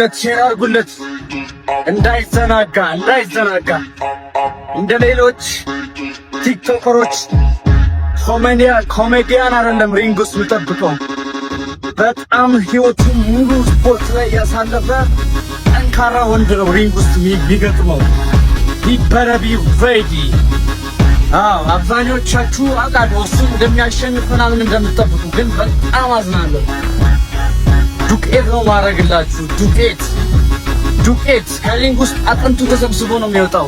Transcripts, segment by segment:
አርጉለት ሼር አርጉለት እንዳይዘናጋ እንደ ሌሎች ቲክቶከሮች ኮሜዲያን አይደለም ሪንግ ውስጥ የሚጠብቀው በጣም ህይወቱን ሙሉ ስፖርት ላይ ያሳለፈ ጠንካራ ወንድ ነው ሪንግ ውስጥ የሚገጥመው። He better be ready። አብዛኞቻችሁ አውቃለሁ እሱ እንደሚያሸንፍ ምናምን እንደምትጠብቁ፣ ግን በጣም አዝናለሁ። ዱቄት ነው ማድረግላችሁ። ዱቄት ከሪንግ ውስጥ አጥንቱ ተሰብስቦ ነው የሚወጣው።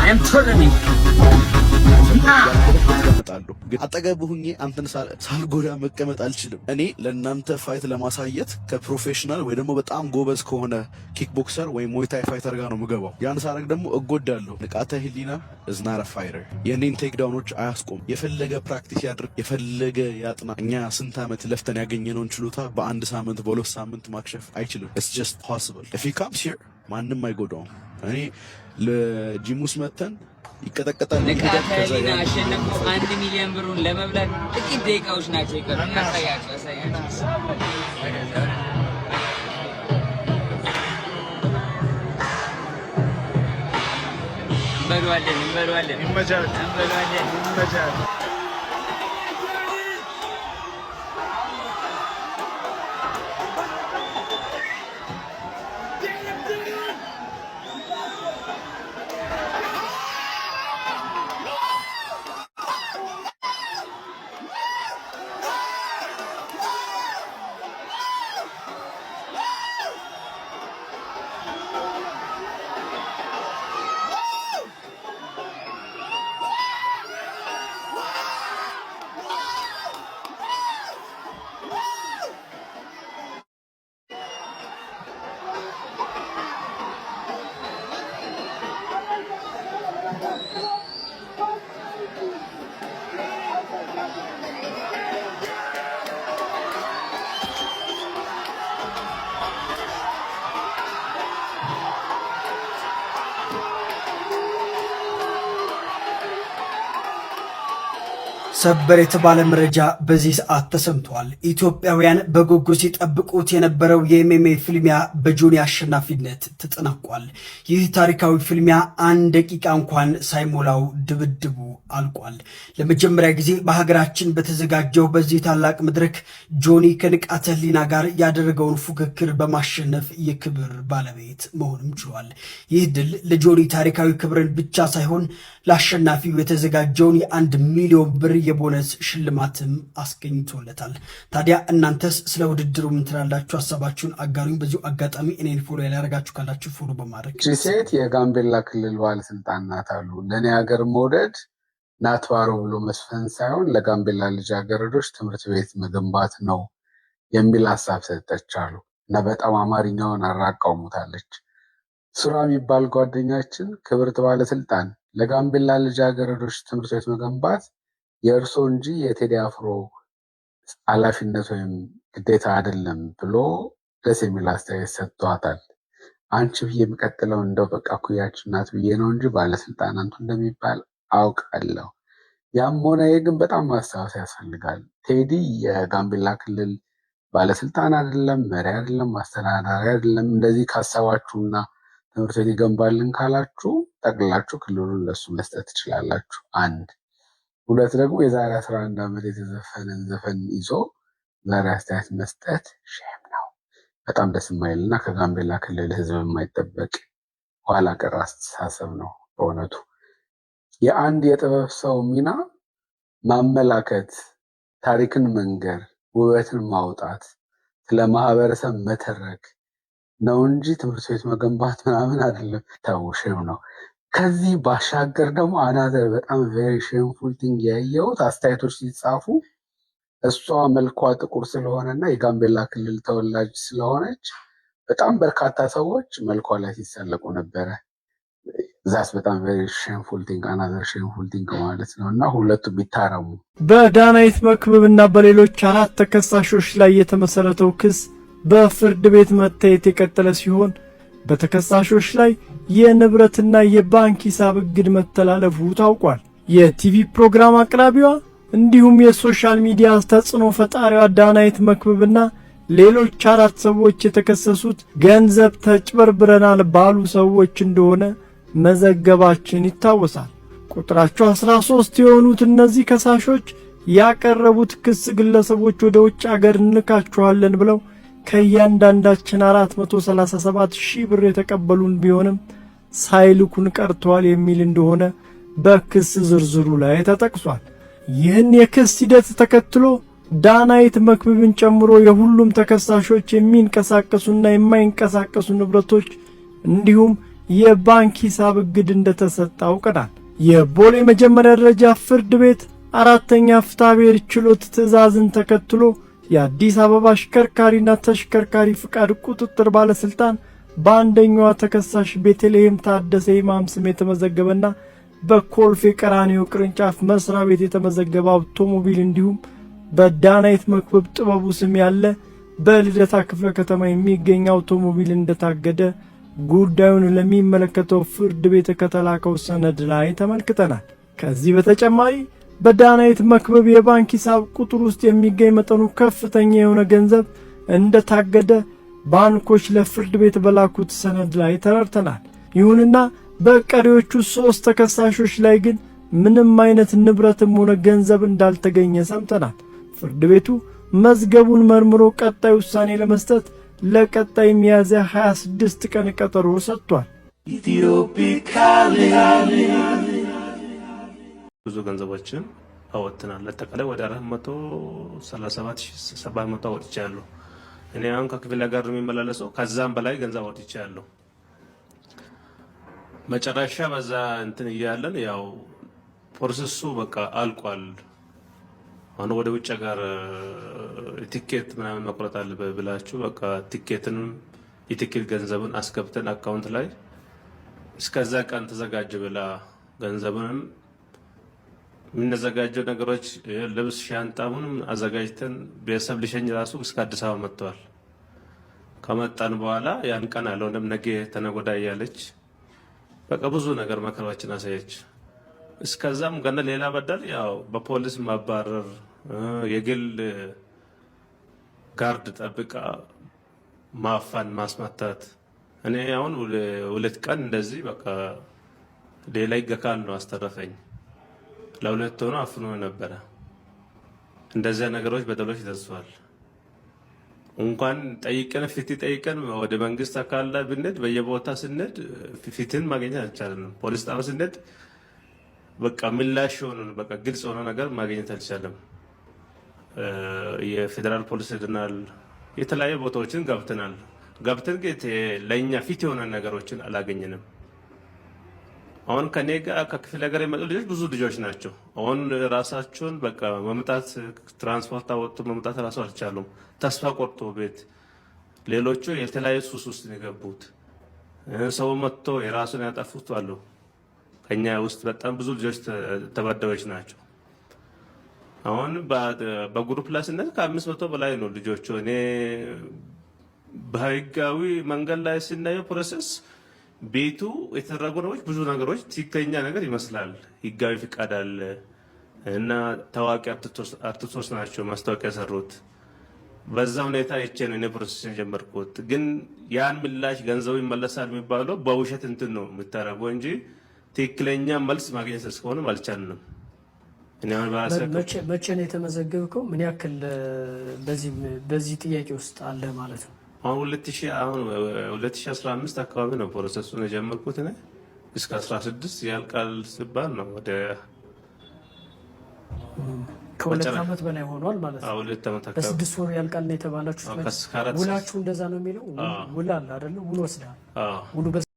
I'm telling you። ግን አጠገብ ሆኜ አንተን ሳልጎዳ መቀመጥ አልችልም። እኔ ለእናንተ ፋይት ለማሳየት ከፕሮፌሽናል ወይ ደግሞ በጣም ጎበዝ ከሆነ ኪክ ቦክሰር ወይ ሞይታይ ፋይተር ጋር ነው የምገባው። ያን ሳረግ ደግሞ እጎዳለሁ። ንቃተ ህሊና እዝናረ ፋይተር የኔን ቴክ ዳውኖች አያስቆም። የፈለገ ፕራክቲስ ያድርግ፣ የፈለገ ያጥና። እኛ ስንት ዓመት ለፍተን ያገኘነውን ችሎታ በአንድ ሳምንት በሁለት ሳምንት ማክሸፍ አይችልም። it's just possible if he comes here ማንም አይጎዳውም። እኔ ለጂሙስ መተን ይቀጠቀጣል። ንቃተ ህሊና አሸነፉ። 1 ሚሊዮን ብሩን ለመብላት ጥቂት ደቂቃዎች ናቸው ይቀሩ። አሳያችሁ እንበለዋለን። ይመቻል። ሰበር የተባለ መረጃ በዚህ ሰዓት ተሰምቷል። ኢትዮጵያውያን በጉጉት ሲጠብቁት የነበረው የኤምኤምኤ ፍልሚያ በጆኒ አሸናፊነት ተጠናቋል። ይህ ታሪካዊ ፍልሚያ 1 ደቂቃ እንኳን ሳይሞላው ድብድቡ አልቋል። ለመጀመሪያ ጊዜ በሀገራችን በተዘጋጀው በዚህ ታላቅ መድረክ ጆኒ ከንቃተ ህሊና ጋር ያደረገውን ፉክክር በማሸነፍ የክብር ባለቤት መሆንም ችሏል። ይህ ድል ለጆኒ ታሪካዊ ክብርን ብቻ ሳይሆን ለአሸናፊው የተዘጋጀውን የ1 ሚሊዮን ብር የቦነስ ሽልማትም አስገኝቶለታል። ታዲያ እናንተስ ስለ ውድድሩ ምን ትላላችሁ? ሀሳባችሁን አጋሩኝ። በዚሁ አጋጣሚ እኔን ፎሎ ያላረጋችሁ ካላችሁ ፎሎ በማድረግ ሴት የጋምቤላ ክልል ባለስልጣን ናት አሉ። ለእኔ ሀገር መውደድ ናትዋሮ ብሎ መስፈን ሳይሆን ለጋምቤላ ልጃገረዶች ትምህርት ቤት መገንባት ነው የሚል ሀሳብ ሰጠች አሉ እና በጣም አማርኛውን አራቃውሙታለች። ሱራ የሚባል ጓደኛችን ክብርት ባለስልጣን ለጋምቤላ ልጃገረዶች ትምህርት ቤት መገንባት የእርሶ እንጂ የቴዲ አፍሮ ኃላፊነት ወይም ግዴታ አይደለም ብሎ ደስ የሚል አስተያየት ሰጥቷታል። አንቺ ብዬ የሚቀጥለው እንደው በቃ ኩያችን ናት ብዬ ነው እንጂ ባለስልጣናቱ እንደሚባል አውቃለሁ። ያም ሆነ ግን በጣም ማስታወስ ያስፈልጋል። ቴዲ የጋምቤላ ክልል ባለስልጣን አይደለም፣ መሪ አይደለም፣ አስተዳዳሪ አይደለም። እንደዚህ ካሰባችሁና ትምህርት ቤት ይገንባልን ካላችሁ ጠቅላችሁ ክልሉን ለሱ መስጠት ትችላላችሁ። 1 2 ደግሞ የዛሬ 11 ዓመት የተዘፈነን ዘፈን ይዞ ዛሬ አስተያየት መስጠት ሼም ነው። በጣም ደስ የማይልና ከጋምቤላ ክልል ህዝብ የማይጠበቅ ኋላ ቀር አስተሳሰብ ነው በእውነቱ። የአንድ የጥበብ ሰው ሚና ማመላከት፣ ታሪክን መንገር፣ ውበትን ማውጣት፣ ስለ ማህበረሰብ መተረክ ነው እንጂ ትምህርት ቤት መገንባት ምናምን አይደለም። ተውሽም ነው። ከዚህ ባሻገር ደግሞ አናዘር በጣም ቬሪ ሼምፉል ቲንግ ያየሁት አስተያየቶች ሲጻፉ እሷ መልኳ ጥቁር ስለሆነና የጋምቤላ ክልል ተወላጅ ስለሆነች በጣም በርካታ ሰዎች መልኳ ላይ ሲሰለቁ ነበረ። ዛስ በጣም ቬሪ ሼምፉል ቲንግ አናዘር ሼምፉል ቲንግ ማለት ነው እና ሁለቱም ቢታረሙ። በዳናይት መክብብና በሌሎች 4 ተከሳሾች ላይ የተመሰረተው ክስ በፍርድ ቤት መታየት የቀጠለ ሲሆን በተከሳሾች ላይ የንብረትና የባንክ ሂሳብ እግድ መተላለፉ ታውቋል። የቲቪ ፕሮግራም አቅራቢዋ እንዲሁም የሶሻል ሚዲያ ተጽዕኖ ፈጣሪዋ ዳናይት መክብብና ሌሎች 4 ሰዎች የተከሰሱት ገንዘብ ተጭበርብረናል ባሉ ሰዎች እንደሆነ መዘገባችን ይታወሳል። ቁጥራቸው 13 የሆኑት እነዚህ ከሳሾች ያቀረቡት ክስ ግለሰቦች ወደ ውጭ አገር እንልካቸዋለን ብለው ከእያንዳንዳችን 437,000 ብር የተቀበሉን ቢሆንም ሳይልኩን ቀርተዋል የሚል እንደሆነ በክስ ዝርዝሩ ላይ ተጠቅሷል። ይህን የክስ ሂደት ተከትሎ ዳናይት መክብብን ጨምሮ የሁሉም ተከሳሾች የሚንቀሳቀሱና የማይንቀሳቀሱ ንብረቶች እንዲሁም የባንክ ሂሳብ እግድ እንደተሰጠ አውቀናል። የቦሌ መጀመሪያ ደረጃ ፍርድ ቤት 4ኛ ፍትሐብሔር ችሎት ትዕዛዝን ተከትሎ የአዲስ አበባ አሽከርካሪና ተሽከርካሪ ፍቃድ ቁጥጥር ባለስልጣን በአንደኛዋ ተከሳሽ ቤተልሔም ታደሰ ኢማም ስም የተመዘገበና በኮልፌ ቀራኒዮ ቅርንጫፍ መስሪያ ቤት የተመዘገበ አውቶሞቢል እንዲሁም በዳናይት መክብብ ጥበቡ ስም ያለ በልደታ ክፍለ ከተማ የሚገኝ አውቶሞቢል እንደታገደ ጉዳዩን ለሚመለከተው ፍርድ ቤት ከተላከው ሰነድ ላይ ተመልክተናል። ከዚህ በተጨማሪ በዳናይት መክብብ የባንክ ሂሳብ ቁጥር ውስጥ የሚገኝ መጠኑ ከፍተኛ የሆነ ገንዘብ እንደታገደ ባንኮች ለፍርድ ቤት በላኩት ሰነድ ላይ ተረድተናል። ይሁንና በቀሪዎቹ 3 ተከሳሾች ላይ ግን ምንም አይነት ንብረትም ሆነ ገንዘብ እንዳልተገኘ ሰምተናል። ፍርድ ቤቱ መዝገቡን መርምሮ ቀጣይ ውሳኔ ለመስጠት ለቀጣይ ሚያዝያ 26 ቀን ቀጠሮ ሰጥቷል። ብዙ ገንዘቦችን አወጥተናል። አጠቃላይ ወደ 437,700 አወጥቻለሁ። እኔ አሁን ከክፍለ ጋር የሚመላለሰው ከዛም በላይ ገንዘብ አወጥቻለሁ። መጨረሻ በዛ እንትን እያለን ያው ፕሮሰሱ በቃ አልቋል። አሁን ወደ ውጭ ጋር ቲኬት ምናምን መቁረጥ አለበት ብላችሁ በቃ ቲኬትንም የቲኬት ገንዘብን አስገብተን አካውንት ላይ እስከዛ ቀን ተዘጋጀ ብላ ገንዘብንም የምንዘጋጀው ነገሮች ልብስ፣ ሻንጣሙንም አዘጋጅተን ቤተሰብ ሊሸኝ ራሱ እስከ አዲስ አበባ መጥተዋል። ከመጣን በኋላ ያን ቀን አልሆነም ነገ ተነጎዳ እያለች በቃ ብዙ ነገር መከራችን አሳየች። እስከዛም ገና ሌላ በደል ያው በፖሊስ ማባረር፣ የግል ጋርድ ጠብቃ ማፋን፣ ማስመታት። እኔ አሁን 2 ቀን እንደዚህ በቃ ሌላ ይገካል ነው አስተረፈኝ። ለ2 ሆኖ አፍኖ ነበረ። እንደዚያ ነገሮች በደሎች ደርሰዋል። እንኳን ጠይቀን ፍትህ ጠይቀን ወደ መንግስት አካል ላይ ብንሄድ በየቦታ ስንሄድ ፍትህን ማግኘት አልቻልንም። ፖሊስ ጣቢያ ስንሄድ በቃ ምላሽ ሆኖ በቃ ግልጽ ሆኖ ነገር ማግኘት አልቻለም። የፌዴራል ፖሊስ ሄደናል። የተለያዩ ቦታዎችን ገብተን ግን ለእኛ ፊት የሆነ ነገሮችን አላገኘንም። አሁን ከኔ ጋር ከክፍለ ሀገር የመጡ ልጆች ብዙ ልጆች ናቸው። አሁን ራሳቸውን በቃ መምጣት ትራንስፖርት አወጡ መምጣት ራሱ አልቻሉም። ተስፋ ቆርጦ ቤት ሌሎቹ የተለያዩ ሱስ ውስጥ የገቡት ሰው መጥቶ የራሱን ያጠፉት አሉ። ከኛ ውስጥ በጣም ብዙ ልጆች ተበዳዮች ናቸው። አሁን በግሩፕ ላይ ስንል ከ500 በላይ ነው ልጆቹ። እኔ በህጋዊ መንገድ ላይ ስናየው ፕሮሰስ ቤቱ የተደረጉ ነገሮች ብዙ ነገሮች ትክክለኛ ነገር ይመስላል። ህጋዊ ፍቃድ አለ እና ታዋቂ አርቲስቶች ናቸው ማስታወቂያ ሰሩት። በዛ ሁኔታ ይቼ ነው እኔ ፕሮሰስ የጀመርኩት። ግን ያን ምላሽ ገንዘቡ ይመለሳል የሚባለው በውሸት እንትን ነው የምታረገው እንጂ ትክክለኛ መልስ ማግኘት እስከሆነ አልቻልንም። እኔ አሁን መቼ ነው የተመዘገብከው? ምን ያክል በዚህ ጥያቄ ውስጥ አለ ማለት ነው? አሁን 2015 አካባቢ ነው ፕሮሰሱን የጀመርኩት። እኔ እስከ 16 ያልቃል ሲባል ነው ወደ ከ2 ዓመት በላይ ሆኗል ማለት ነው። 2 ዓመት አካባቢ በ6 ወር ያልቃል ነው የተባላችሁት። ውላችሁ እንደዛ ነው የሚለው? ውል አለ አይደል? ውል ወስደሃል? ውሉ